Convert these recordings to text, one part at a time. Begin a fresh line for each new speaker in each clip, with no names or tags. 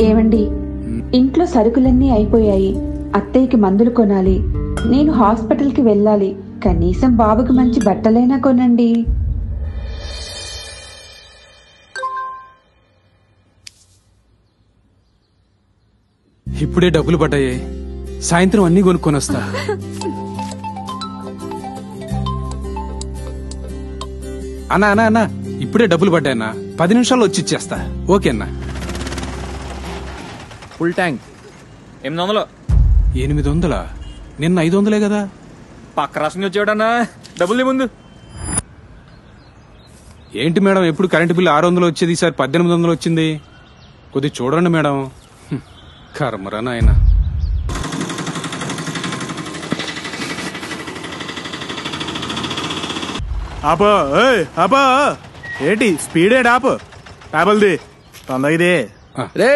ఏమండి, ఇంట్లో సరుకులన్నీ అయిపోయాయి. అత్తయ్యకి మందులు కొనాలి. నేను హాస్పిటల్కి వెళ్ళాలి. కనీసం బాబుకి మంచి బట్టలైనా కొనండి.
ఇప్పుడే డబ్బులు పడ్డాయి. సాయంత్రం అన్ని కొనుక్కొని వస్తా. అన్నా అన్నా అన్నా ఇప్పుడే డబ్బులు పడ్డాయన్నా. 10 నిమిషాల్లో వచ్చి ఇచ్చేస్తా. ఓకే అన్నా.
Full tank 800.
800? నిన్న 500 కదా.
పక్క రాష్ట్రం వచ్చేవాడన్నా. డబ్బులు ముందు.
ఏంటి మేడం, ఎప్పుడు కరెంటు బిల్లు 600 వచ్చేది, ఈసారి 1800 వచ్చింది. కొద్ది చూడండి మేడం. కర్మరా నాయన.
ఆపో ఆపో, ఏంటి స్పీడ్ ఏంటి? ఆపు టాబుల్ది తొందరది.
రే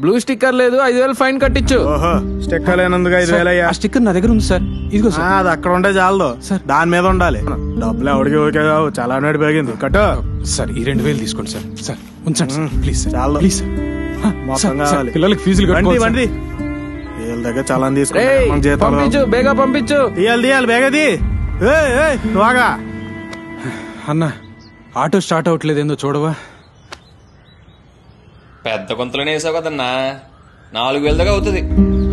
బ్లూ స్టిక్కర్ లేదు, 5000 ఫైన్ కట్టించు.
ఓహో, స్టిక్కర్ లేనందుకు 5000 అయ్యా.
ఆ స్టిక్కర్ నా దగ్గర ఉంది సార్. ఇదిగో సార్.
అది అక్కడ ఉంటే చాలదు సార్, దాని మీద ఉండాలి. డబ్బులు ఎవడికి ఓకే కావు, చాలా నాడు పెరిగింది. కట్టు
సార్. ఈ 2000 తీసుకోండి సార్. సార్ ఉంచండి సార్ ప్లీజ్ సార్.
చాలు.
Please sir.
మొత్తం కావాలి.
పిల్లలకి ఫీజులు
వండి
కట్టుకోవాలి.
వీళ్ళ దగ్గర చాలా
రేయ్, పంపించు, బేగా పంపించు.
తీయాలి బేగది. నువ్వుగా
అన్నా, ఆటో స్టార్ట్ అవట్లేదు, ఏందో చూడవా?
పెద్ద కొంతలోనే వేసావు కదన్నా. 4000 దాకా అవుతుంది.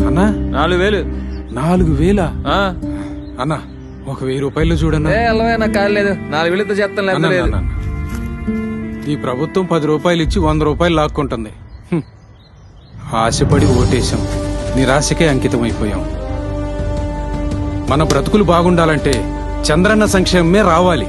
అన్నా
4000.
4000? అన్నా ఒక 1000 రూపాయలు చూడన్నా.
నాకు కాదు లేదు. 4000 చేస్తాను.
అన్నా,
లేదు
అన్నా, అన్నా. ఈ ప్రభుత్వం 10 రూపాయలు ఇచ్చి 100 రూపాయలు లాక్కుంటుంది. ఆశపడి ఓటేశాం, నిరాశకే అంకితం అయిపోయాం. మన బ్రతుకులు బాగుండాలంటే చంద్రన్న సంక్షేమమే రావాలి.